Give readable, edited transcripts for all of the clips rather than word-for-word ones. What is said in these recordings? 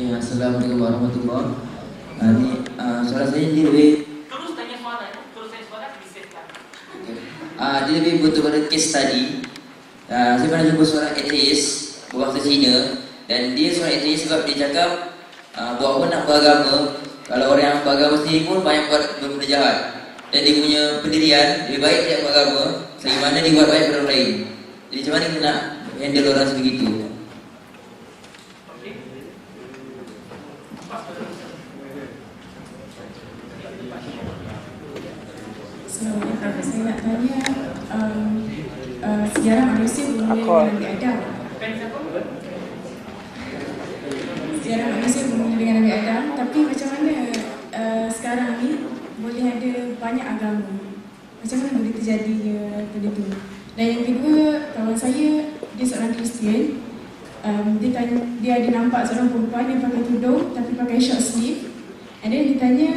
Ya, Assalamualaikum warahmatullahi wabarakatuh. Ini suara saya jadi lebih Terus tanya soalan, terus tanya soalan disetkan. dia lebih butuh pada case study. Saya pernah jumpa seorang ateis berbangsa Cina, dan dia seorang ateis sebab dia cakap buat apa nak beragama kalau orang yang beragama sendiri pun banyak buat benda jahat, dan dia punya pendirian lebih baik dia beragama selagi mana dia buat baik pada orang lain. Jadi macam mana kita nak handle orang sebegitu? Saya nak tanya sejarah manusia bermula dengan Nabi Adam. Sejarah manusia bermula dengan Nabi Adam, tapi macam mana sekarang ni boleh ada banyak agama? Macam mana boleh terjadinya benda tu? Dan yang kedua, kawan saya dia seorang Kristian. Dia ada nampak seorang perempuan yang pakai tudung tapi pakai short sleeve. And then dia tanya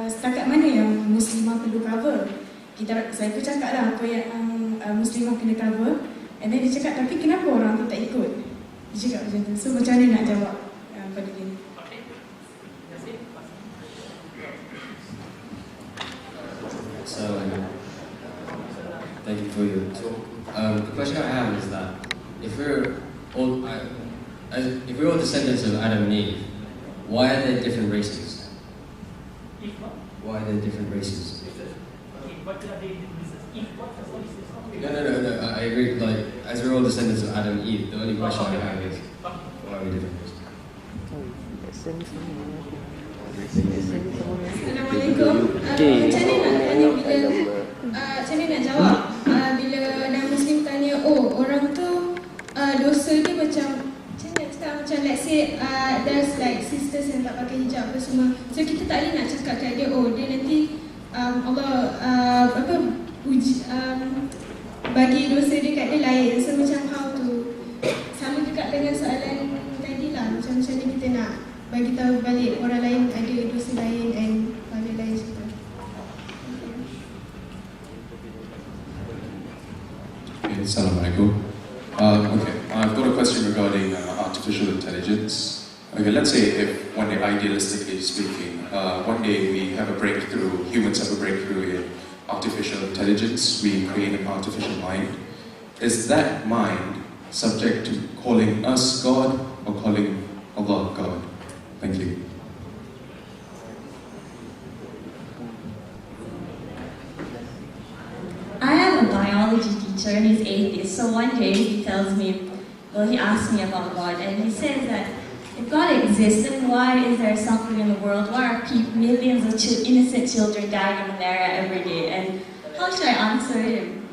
setakat mana yang muslimah perlu cover. Saya pun cakap lah apa yang muslimah kena cover. And then dia cakap, tapi kenapa orang tu tak ikut? Dia cakap macam tu. So macam mana nak jawab pada dia? So, thank you for your talk. The question I have is that if we're all descendants of Adam and Eve, why are there different races? Why are there different races? No. I agree. Like, as we're all descendants of Adam and Eve, the only question I have is why are we different races? Assalamualaikum. Macam mana nak tanya bila macam mana nak jawab bila orang Muslim tanya, oh orang tu dosa dia macam nak cakap, macam let's say there's like sisters yang tak pakai hijab apa semua. So kita tak boleh nak cakap kat dia, oh dia nanti Allah bagi dosa dia kat dia lain. So macam how to, sama juga dengan soalan tadi lah, macam mana kita nak bagi tahu balik orang lain ada dosa lain and balik lain juga. Assalamualaikum. Okay, I've got a question regarding artificial intelligence. Okay, let's say if one day, idealistically speaking, one day we have a breakthrough, humans have a breakthrough in artificial intelligence, we create an artificial mind. Is that mind subject to calling us God or calling Allah God? Thank you. I have a biology teacher and he's atheist. So one day he tells me, well, he asked me about God, and he says that if God exists, then why is there suffering in the world? Why are millions of innocent children dying of malaria every day? And how should I answer him?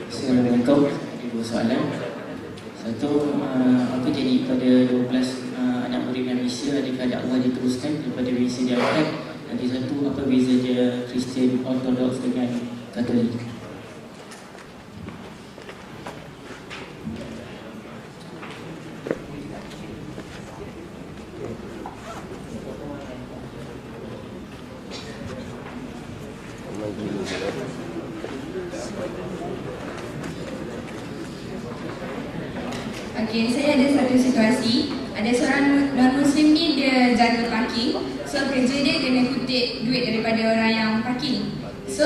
Assalamualaikum. Ada dua soalan. Satu, apa jadi pada 12 anak murid Nabi Isa? Adakah dakwah diteruskan daripada Isa diangkat? Nanti satu, apa beza dia Kristian Ortodoks dengan Katolik? Okay, saya ada satu situasi. Ada seorang non-Muslim ni, dia jaga parking. So kerja dia kena kutip duit daripada orang yang parking. So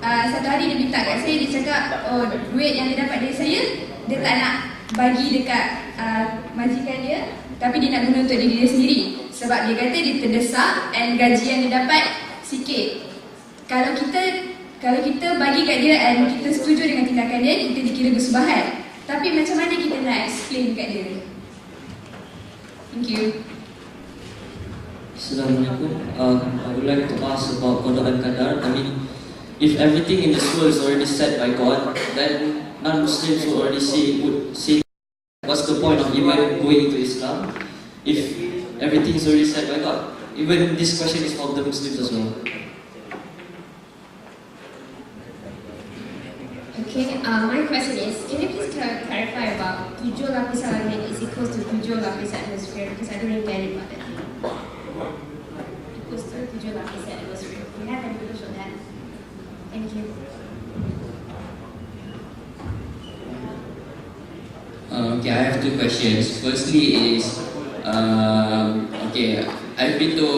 satu hari dia minta kat saya, dia cakap, oh duit yang dia dapat dari saya, dia tak nak bagi dekat majikan dia, tapi dia nak guna untuk diri dia sendiri. Sebab dia kata dia terdesak and gaji yang dia dapat sikit. Kalau kita bagi kat dia and kita setuju dengan tindakan dia, kita dikira bersubahat. Tapi macam mana kita nak explain kat dia? Thank you. Assalamualaikum. I would like to ask about Qada and Qadar. I mean, if everything in this world is already set by God, then non-Muslims would say, what's the point of even going into Islam if everything is already set by God? Even this question is for the Muslims as well. Okay, my question is, can you please clarify about 7 lapisan langit is equals to 7 lapisan atmosphere? Because I don't really get it about that. Equals to 7 lapisan atmosphere. Do you have any video on that? Thank you. Okay, I have two questions. Firstly is, okay, I've been to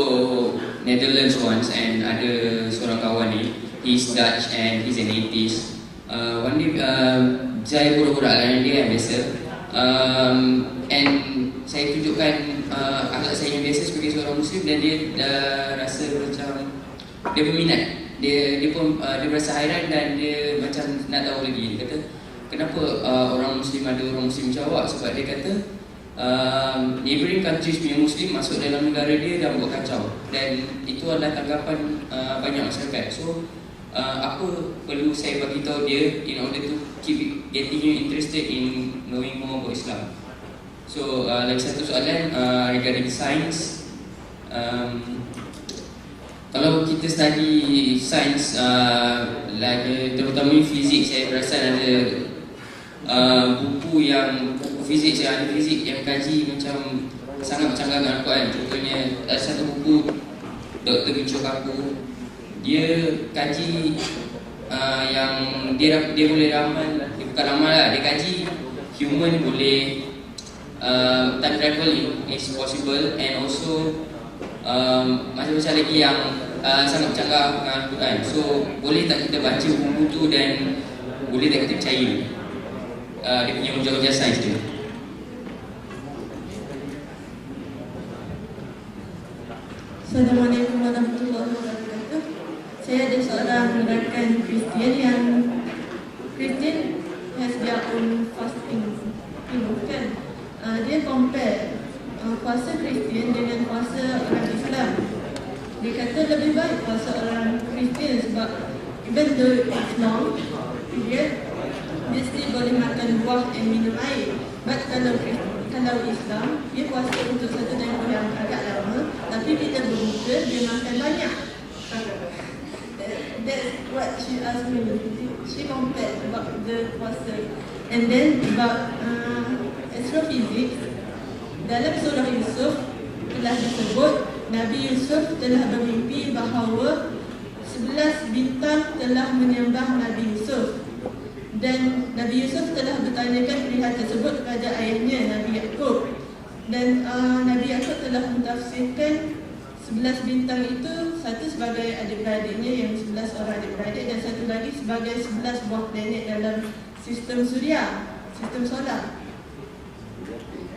Netherlands once and ada seorang kawan ni, he's Dutch and he's an atheist. One day, saya borak-borak dengan dia kan biasa. And saya tunjukkan akhlak saya yang biasa sebagai seorang Muslim dan dia rasa macam dia berminat. Dia pun dia berasa hairan dan dia macam nak tahu lagi. Dia kata, kenapa orang Muslim ada orang Muslim macam awak? Sebab dia kata neighbouring countries punya Muslim masuk dalam negara dia dan buat kacau. Dan itu adalah tanggapan banyak masyarakat. So apa perlu saya bagi tahu dia in order to keep getting you interested in knowing more about Islam? So lagi satu soalan regarding science. Kalau kita study science, terutama fizik, saya perasan ada buku fizik, saya ada fizik yang kaji macam sangat bercanggah dengan Al-Quran. Contohnya satu buku Dr. Micho Kaku, dia kaji yang dia boleh ramal, dia bukan ramal lah, dia kaji human boleh time travel is possible, and also macam-macam lagi yang sangat bercanggah dengan Al-Quran. So boleh tak kita baca buku tu dan boleh tak kita percaya dia punya hujah-hujah sains dia? Assalamualaikum warahmatullahi wabarakatuh. Saya ada seorang rakan Kristian yang Kristian has their own fasting. Kan? Dia compare puasa Kristian dengan puasa orang Islam. Dia kata lebih baik puasa orang Kristian sebab even though it's long period, dia still boleh makan buah dan minum air. But kalau Islam, dia puasa untuk satu tempoh yang agak lama, tapi bila berbuka, dia makan banyak. That's what she asked me. She compared about the puasa. And then about astrophysics. Dalam surah Yusuf telah disebut Nabi Yusuf telah bermimpi bahawa 11 bintang telah menyembah Nabi Yusuf. Dan Nabi Yusuf telah bertanyakan perihal tersebut kepada ayahnya Nabi Yaqub. Dan Nabi Yaqub telah mentafsirkan 11 bintang itu, satu sebagai adik-beradiknya yang 11 orang adik-beradik, dan satu lagi sebagai 11 buah planet dalam sistem suria, sistem solar.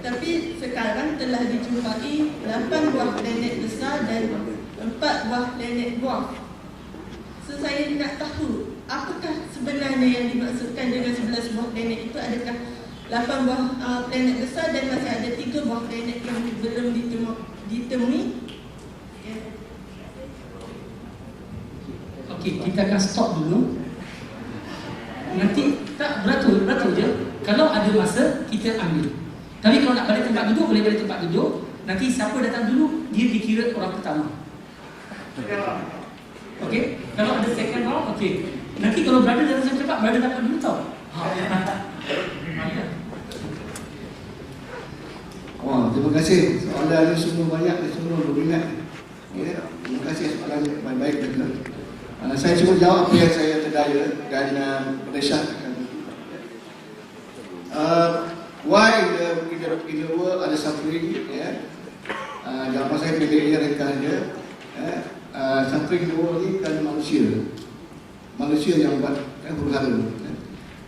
Tapi sekarang telah dijumpai 8 buah planet besar dan 4 buah planet dwarf. So saya nak tahu, apakah sebenarnya yang dimaksudkan dengan 11 buah planet itu? Adakah 8 buah planet besar dan masih ada 3 buah planet yang belum ditemui? Okey, kita akan stop dulu. Nanti tak beratur je. Kalau ada masa, kita ambil. Tapi kalau nak balik tempat duduk, boleh balik tempat duduk. Nanti siapa datang dulu, dia dikira orang pertama. Okey, kalau ada second round, okey. Nanti kalau brother datang cepat, brother dapat dulu tau. Oh, terima kasih. Soalan semua banyak dan semua berminat. Ya, terima kasih soalan baik-baik betul. Saya cuba jawab apa yang saya terdaya dan berdasarkan. Why in the world ada suffering? Ya, jawapan saya pendeknya ringkas dia. Suffering in the world ni kan manusia yang buat huru-hara.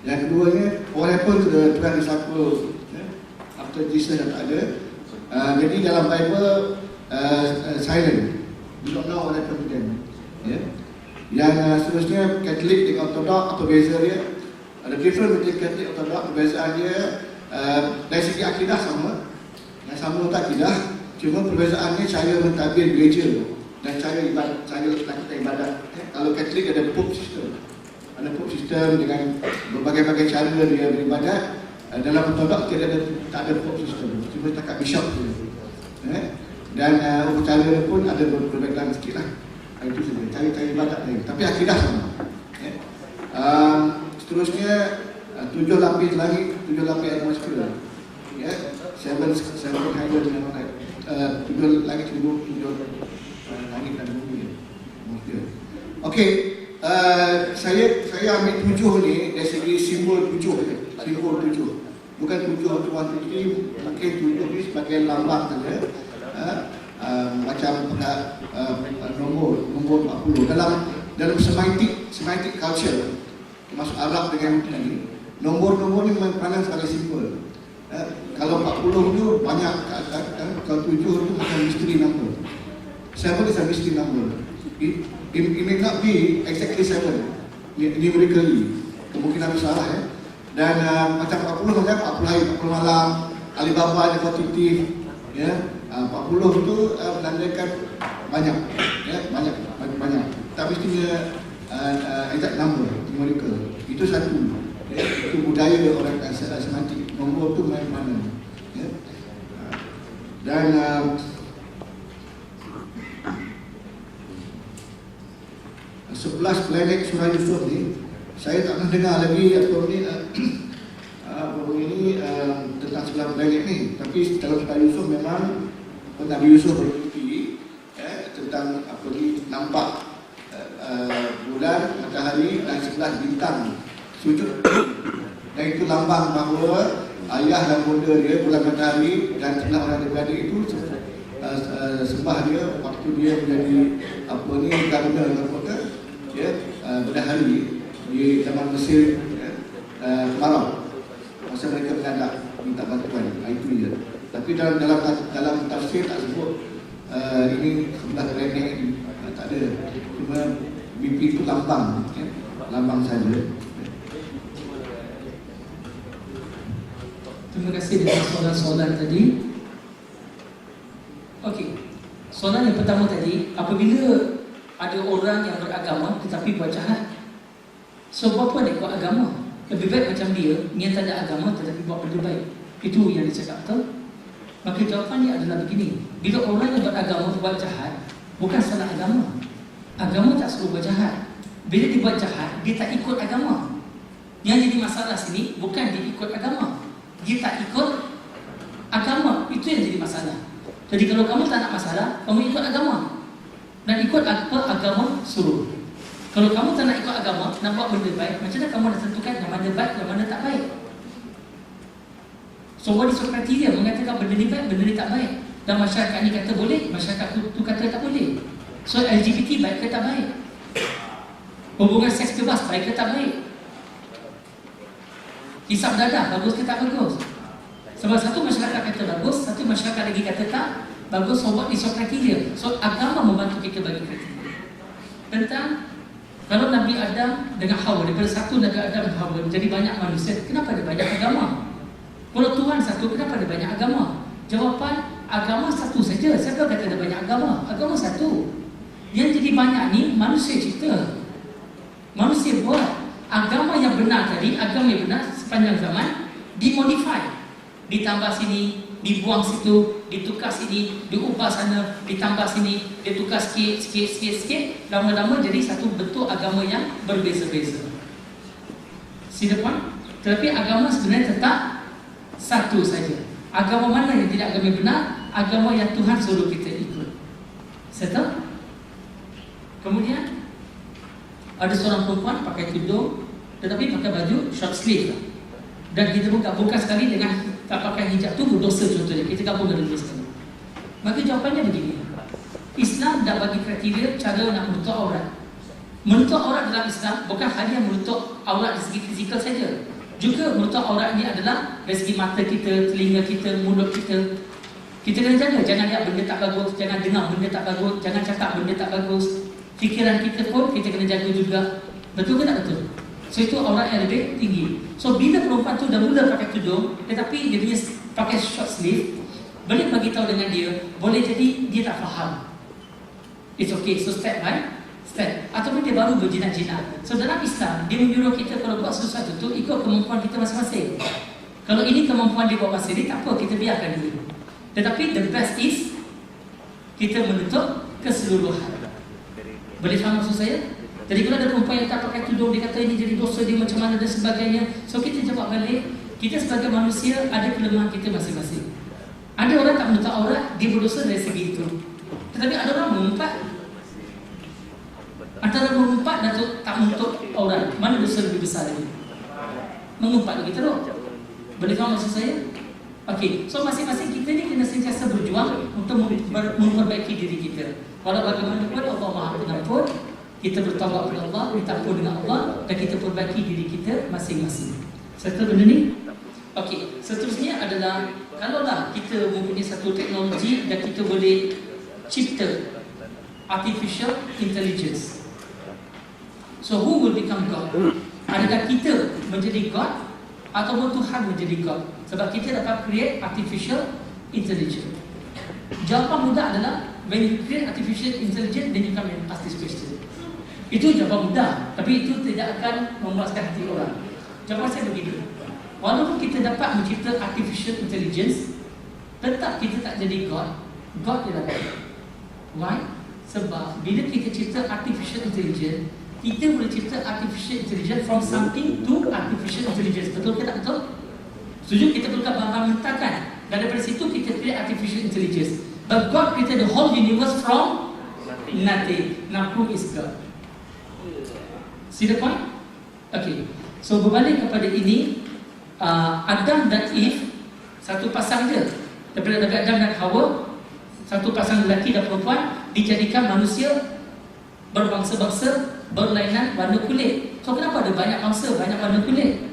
Yang keduanya, what happened to the 12 disciples after Jesus dah tak ada. Jadi dalam Bible silent, you don't know what happened to them. Yeah. Yang seterusnya, Katolik dengan Orthodox, apa beza dia? Ada different between Katolik dan Orthodox. Perbezaan dia dari segi akidah sama. Yang sama untuk akidah, cuma perbezaannya cara mentadbir gereja dan cara ibadat, cara lakukan ibadat. Kalau Katolik ada Pope system, ada Pope system dengan berbagai-bagai cara dia beribadat. Dalam Orthodox tak ada Pope system, cuma setakat bishop saja. Dan upacara pun ada perbezaan sikit lah. Itu saja, cara ibadat lain, tapi akidah sama. Seterusnya 7 lapis langit, 7 lapis atmosfer. Ya, 7 heaven and all that. 7 langit, 7 langit dan bumi. Okey, saya ambil 7 ni dari segi simbol 7. Bukan 7 tuan putri, mungkin 7 ni sebagai lambang saja. Macam nombor 40 dalam Semitic culture, termasuk Arab dengan ini, nombor-nombor ni memang sangat simple. Kalau 40 tu banyak, kalau 7 tu macam misteri number. 7 is a mystery number. It may not be exactly 7 numerically, kemungkinan besar ya. Dan macam 40 macam 40 hari, 40 malam, Alibaba, Nepal Titif, ya. 40 tu menandakan banyak, ya, banyak. Tak mestinya exact number, numerical. Itu satu. Ya, itu budaya orang semantik. Nombor tu main mana. Ya. Dan 11 planet Surah Yusuf ni, saya tak pernah dengar lagi apa ini tentang 11 planet ni. Tapi dalam Surah Yusuf memang Nabi Yusuf bermimpi tentang apa ni, nampak bulan, matahari dan 11 bintang sujud. Dan itu lambang bahawa ayah dan bunda dia, bulan, matahari dan 11 orang adik-adik itu sembah dia waktu dia menjadi apa ni, gubernur dalam kota, ya, pada hari di zaman Mesir, kemarau, masa mereka mengadap minta bantuan. Itu je. Tapi dalam tafsir tak sebut ini 11 planet ini, tak ada. Cuma mimpi itu lambang, ya, lambang saja. Terima kasih dengan soalan-soalan tadi. Okey, soalan yang pertama tadi, apabila ada orang yang beragama tetapi buat jahat, so apa dia buat agama? Lebih baik macam dia, yang tak ada agama tetapi buat benda baik. Itu yang dicakap, betul? Maka jawapannya adalah begini, bila orang yang beragama buat jahat, bukan salah agama. Agama tak suruh buat jahat. Bila dia buat jahat, dia tak ikut agama. Yang jadi masalah sini bukan dia ikut agama, dia tak ikut agama. Itu yang jadi masalah. Jadi kalau kamu tak nak masalah, kamu ikut agama. Dan ikut apa agama suruh. Kalau kamu tak nak ikut agama, nak buat benda baik, macam mana kamu nak tentukan yang mana baik, yang mana tak baik? So what is your criteria mengatakan benda ni baik, benda ni tak baik? Dan masyarakat ni kata boleh, masyarakat tu kata tak boleh. So LGBT baik ke tak baik? Hubungan seks bebas baik ke tak baik? Hisap dadah bagus ke tak bagus? Sebab satu masyarakat kata bagus, satu masyarakat lagi kata tak bagus. So what is your criteria? So agama membantu kita bagi kriteria. Tentang kalau Nabi Adam dengan Hawa, daripada satu Nabi Adam dan Hawa menjadi banyak manusia, kenapa ada banyak agama? Kalau Tuhan satu, kenapa ada banyak agama? Jawapan, agama satu saja. Siapa kata ada banyak agama? Agama satu. Yang jadi banyak ni manusia cipta, manusia buat. Agama yang benar tadi, agama yang benar sepanjang zaman dimodify, ditambah sini, dibuang situ, ditukar sini, diubah sana, ditambah sini, ditukar sikit, lama-lama jadi satu bentuk agama yang berbeza-beza. See the point? Tetapi agama sebenarnya tetap satu saja. Agama mana yang tidak agama yang benar? Agama yang Tuhan suruh kita ikut. Settle? Kemudian ada seorang perempuan pakai tudung tetapi pakai baju short sleeve lah. Dan kita buka sekali dengan tak pakai hijab tu berdosa contohnya. Kita gabung dengan dua sekali. Maka jawapannya begini. Islam dah bagi kriteria cara nak menutup aurat. Menutup aurat dalam Islam bukan hanya menutup aurat dari segi fizikal saja. Juga menutup aurat ni adalah dari segi mata kita, telinga kita, mulut kita. Kita kena jaga, jangan lihat benda tak bagus, jangan dengar benda tak bagus, jangan cakap benda tak bagus. Fikiran kita pun kita kena jaga juga. Betul ke tak betul? So itu aurat yang lebih tinggi. So bila perempuan tu dah mula pakai tudung tetapi dia punya pakai short sleeve, boleh bagi tahu dengan dia, boleh jadi dia tak faham. It's okay, so step by step. Ataupun dia baru berjinak-jinak. So dalam Islam, dia menyuruh kita kalau buat sesuatu tu ikut kemampuan kita masing-masing. Kalau ini kemampuan dia buat masa ni, tak apa, kita biarkan dulu. Tetapi the best is kita menutup keseluruhan. Boleh faham maksud saya? Jadi kalau ada perempuan yang tak pakai tudung, dia kata ini jadi dosa dia macam mana dan sebagainya. So kita jawab balik, kita sebagai manusia ada kelemahan kita masing-masing. Ada orang tak menutup aurat, dia berdosa dari segi itu. Tetapi ada orang mengumpat. Antara mengumpat dan tak menutup aurat, mana dosa lebih besar lagi? Mengumpat lagi teruk. Boleh faham maksud saya? Okey, so masing-masing kita ni kena sentiasa berjuang untuk memperbaiki diri kita. Walau bagaimanapun Allah Maha Pengampun, kita bertaubat kepada Allah, minta ampun dengan Allah, dan kita perbaiki diri kita masing-masing. Satu benda ni. Okey, seterusnya adalah kalaulah kita mempunyai satu teknologi dan kita boleh cipta artificial intelligence. So who will become God? Adakah kita menjadi God ataupun Tuhan menjadi God? Sebab kita dapat create artificial intelligence. Jawapan mudah adalah when you create artificial intelligence, then you come and ask this question. Itu jawapan mudah, tapi itu tidak akan memuaskan hati orang. Jawapan saya begitu. Walaupun kita dapat mencipta artificial intelligence, tetap kita tak jadi God. God ialah God. Why? Sebab bila kita cipta artificial intelligence, kita boleh cipta artificial intelligence from something to artificial intelligence. Betul ke tak betul? Setuju? Kita perlukan bahan-bahan mentahkan. Dan daripada situ kita create artificial intelligence. But God created the whole universe from nothing. Now who is God? See the point? Okay. So berbalik kepada ini, Adam dan Eve satu pasang je. Daripada Nabi Adam dan Hawa, satu pasang lelaki dan perempuan, dijadikan manusia berbangsa-bangsa, berlainan warna kulit. So kenapa ada banyak bangsa, banyak warna kulit?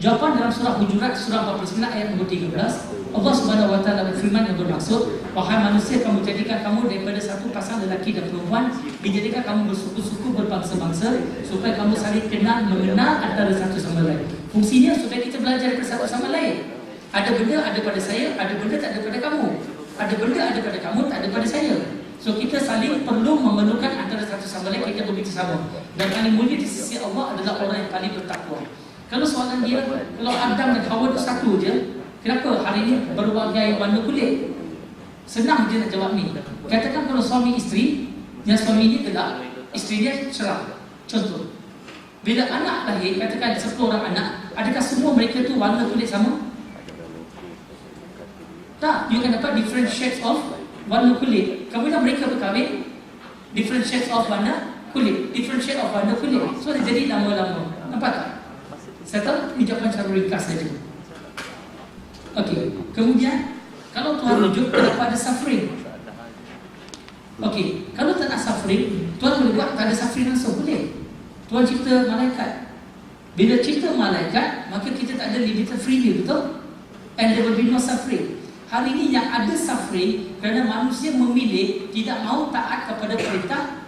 Jawapan dalam surah Hujurat, surah 49 ayat nombor 13, Allah Subhanahu Wa Taala berfirman yang bermaksud, wahai manusia, kamu jadikan kamu daripada satu pasang lelaki dan perempuan, dijadikan kamu bersuku-suku, berbangsa-bangsa, supaya kamu saling kenal, mengenal antara satu sama lain. Fungsinya supaya kita belajar daripada satu sama lain. Ada benda ada pada saya, ada benda tak ada pada kamu. Ada benda ada pada kamu, tak ada pada saya. So kita saling perlu memerlukan antara satu sama lain, kita begitu sama. Dan paling mulia di sisi Allah adalah orang yang paling bertakwa. Kalau soalan dia, kalau Adam dan Hawa itu satu je, kenapa hari ini berbagai warna kulit? Senang dia nak jawab ni. Katakan kalau suami isteri, yang suami ini gelap, isteri dia cerah. Contoh, bila anak lahir, katakan 10 orang anak, adakah semua mereka tu warna kulit sama? Tak, you akan dapat different shades of warna kulit. Kemudian mereka berkahwin, different shades of warna kulit, different shade of warna kulit. So dia jadi lama-lama. Nampak tak? Saya tahu ini jawapan secara ringkas saja. Okey, kemudian kalau Tuhan rujuk, kenapa ada suffering? Okey, kalau tak nak suffering, Tuhan boleh buat tak ada suffering langsung, boleh. Tuhan cipta malaikat. Bila cipta malaikat, maka kita tak ada limited free will, betul? And there will be no suffering. Hari ini yang ada suffering kerana manusia memilih tidak mahu taat kepada perintah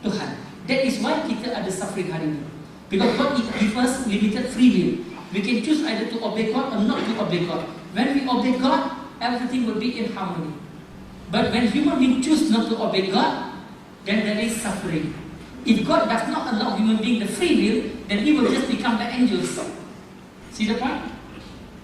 Tuhan. That is why kita ada suffering hari ini. Because God gives us limited free will. We can choose either to obey God or not to obey God. When we obey God, everything will be in harmony. But when human beings choose not to obey God, then there is suffering. If God does not allow human being the free will, then he will just become the angels. See the point?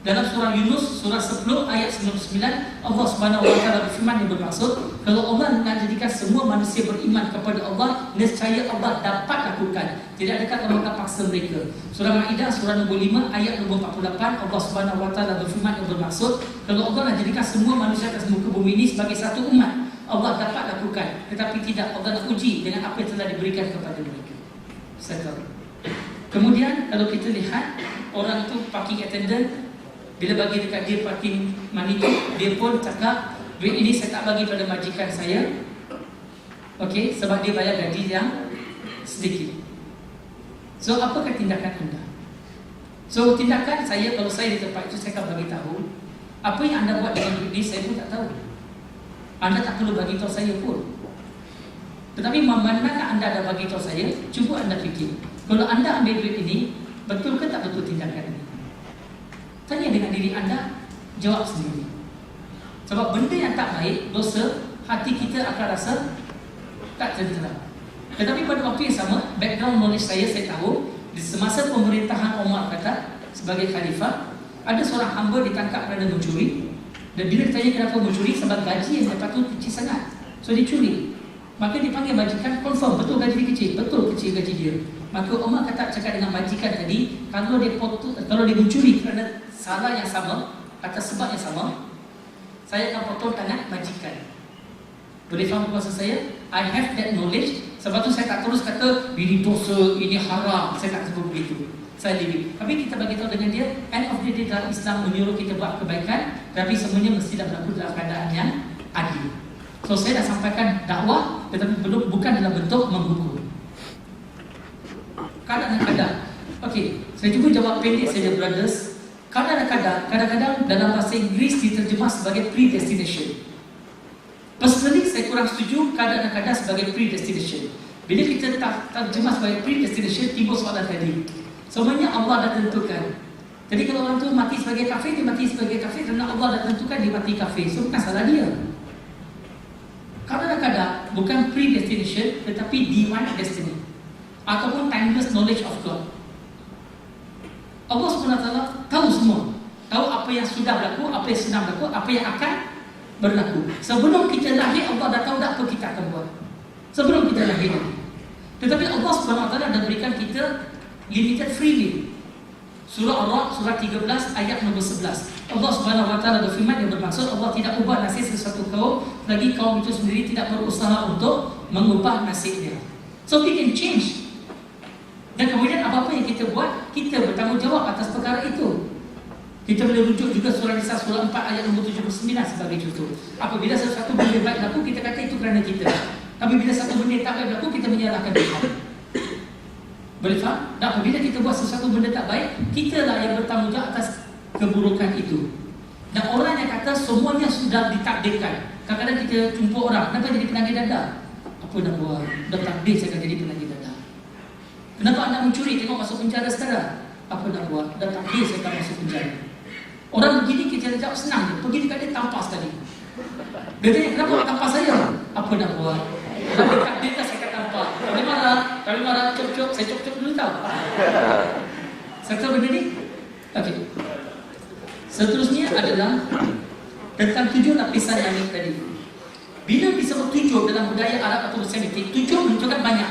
Dalam surah Yunus, surah 10 ayat 99, Allah Subhanahu Wa Taala berfirman yang bermaksud, kalau Allah nak jadikan semua manusia beriman kepada Allah, nescaya Allah dapat lakukan. Tidak adakah Allah akan paksa mereka. Surah Maidah, surah nombor 5 ayat nombor 48, Allah Subhanahu Wa Taala berfirman yang bermaksud, kalau Allah nak jadikan semua manusia atas muka bumi ini sebagai satu umat, Allah dapat lakukan. Tetapi tidak, Allah nak uji dengan apa yang telah diberikan kepada mereka. Settle. Kemudian kalau kita lihat orang itu parking attendant, bila bagi dekat dia parking money tu, dia pun cakap, duit ini saya tak bagi pada majikan saya. Okey, sebab dia bayar gaji yang sedikit. So apakah tindakan anda? So tindakan saya, kalau saya di tempat itu, saya akan bagi tahu apa yang anda buat dengan duit ini, saya pun tak tahu. Anda tak perlu bagi tahu saya pun. Tetapi manakah anda ada bagi tahu saya, cuba anda fikir, kalau anda ambil duit ini, betul ke tak betul tindakan ini? Tanya dengan diri anda, jawab sendiri. Sebab benda yang tak baik, dosa, hati kita akan rasa tak tentera. Tetapi pada waktu yang sama, background knowledge saya tahu, di semasa pemerintahan Umar kata sebagai khalifah, ada seorang hamba ditangkap kerana mencuri. Dan bila ditanya kenapa mencuri, sebab gaji yang dapat tu kecil sangat, so dicuri. Maka dipanggil majikan, confirm betul gaji dia kecil, betul kecil gaji dia. Maka Umar cakap dengan majikan tadi, kalau dia mencuri kerana salah yang sama, atas sebab yang sama, saya akan potong tangan majikan. Boleh faham maksud saya? I have that knowledge. Sebab tu saya tak terus kata ini dosa, ini haram. Saya tak sebut begitu. saya living. Tapi kita bagi tahu dengan dia, end of the day dalam Islam menyuruh kita buat kebaikan, tapi semuanya mesti berlaku dalam keadaan yang adil. So saya dah sampaikan dakwah, tetapi bukan dalam bentuk menghukum. Kadang-kadang, okey, saya cuba jawab pendek saja, brothers. Kadang-kadang dalam bahasa Inggeris diterjemah sebagai predestination. Personally, saya kurang setuju kadang-kadang sebagai predestination. Bila kita terjemah sebagai predestination, timbul soalan tadi. Semuanya Allah dah tentukan. Jadi kalau orang tu mati sebagai kafir, dia mati sebagai kafir kerana Allah dah tentukan dia mati kafir. So bukan salah dia. Kadang-kadang bukan predestination, tetapi divine destiny ataupun timeless knowledge of God. Allah SWT tahu semua. Tahu apa yang sudah berlaku, apa yang sedang berlaku, apa yang akan berlaku. Sebelum kita lahir, Allah dah tahu dah apa kita akan buat. Sebelum kita lahir. Tetapi Allah SWT dah berikan kita limited free will. Surah Ar-Ra'd, surah 13, ayat nombor 11. Allah SWT berfirman yang bermaksud Allah tidak ubah nasib sesuatu kaum, lagi kaum itu sendiri tidak berusaha untuk mengubah nasibnya. So we can change. Dan kemudian apa-apa yang kita buat, kita bertanggungjawab atas perkara itu. Kita boleh rujuk juga surah Nisa surah 4 ayat nombor 79 sebagai contoh. Apabila sesuatu benda baik berlaku, kita kata itu kerana kita. Tapi bila satu benda tak baik berlaku, kita menyalahkan Tuhan. Boleh faham? Dan apabila kita buat sesuatu benda tak baik, kita lah yang bertanggungjawab atas keburukan itu. Dan orang yang kata semuanya sudah ditakdirkan. Kadang-kadang kita jumpa orang, kenapa jadi penagih dada? Apa nak buat? Dah takdir saya akan jadi penagih dada. Kenapa anda mencuri? Tengok masuk penjara sekarang. Apa nak buat? Dah takdir saya akan masuk penjara. Orang begini kita jawab senang je. Pergi dekat dia tampar sekali. Dia tanya, kenapa nak tampar saya? Apa nak buat? Dah takdir dah saya akan tampar. Kalau marah, cop-cop, saya cop-cop dulu tahu. Serta benda ni? Okey. Seterusnya adalah tentang 7 lapisan langit tadi. Bila disebut 7 dalam budaya Arab atau Semitik, 7 menunjukkan banyak.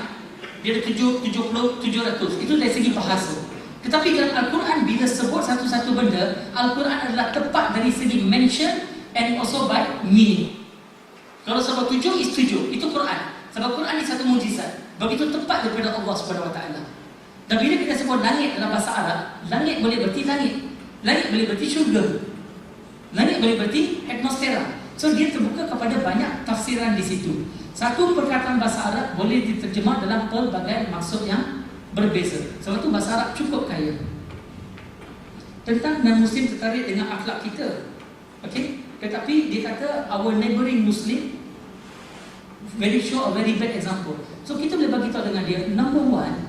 Dia ada 70, 700. Itu dari segi bahasa. Tetapi dalam Al-Quran, bila sebut satu-satu benda, Al-Quran adalah tepat dari segi mention and also by meaning. Kalau sebut 7 is 7, itu Quran. Sebab Quran ni satu mujizat. Begitu tepat daripada Allah SWT. Dan bila kita sebut langit dalam bahasa Arab, langit boleh berarti langit. Langit boleh berarti syurga. Langit boleh berarti atmosfera. So dia terbuka kepada banyak tafsiran di situ. Satu perkataan bahasa Arab boleh diterjemah dalam pelbagai maksud yang berbeza. Sebab itu bahasa Arab cukup kaya. Tentang non-Muslim tertarik dengan akhlak kita. Okay? Tetapi dia kata our neighboring Muslim very show a very bad example. So kita boleh bagi tahu dengan dia, number one,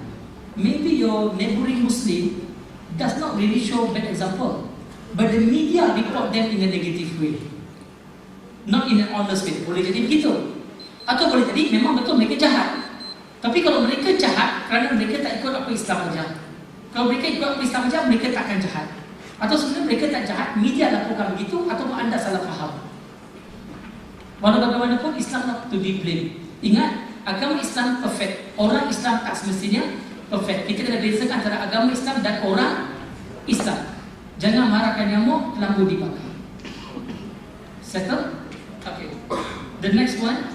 maybe your neighboring Muslim does not really show bad example, but the media report them in a negative way, not in an honest way. Boleh jadi begitu. Atau boleh jadi memang betul mereka jahat. Tapi kalau mereka jahat kerana mereka tak ikut apa Islam ajar. Kalau mereka ikut apa Islam ajar, mereka takkan jahat. Atau sebenarnya mereka tak jahat, media lakukan begitu, ataupun anda salah faham. Walau bagaimanapun, Islam not to be blamed. Ingat, agama Islam perfect. Orang Islam tak semestinya perfect. Kita kena bezakan antara agama Islam dan orang Islam. Jangan marahkan nyamuk, lampu dibakar. Settle? Okay. The next one.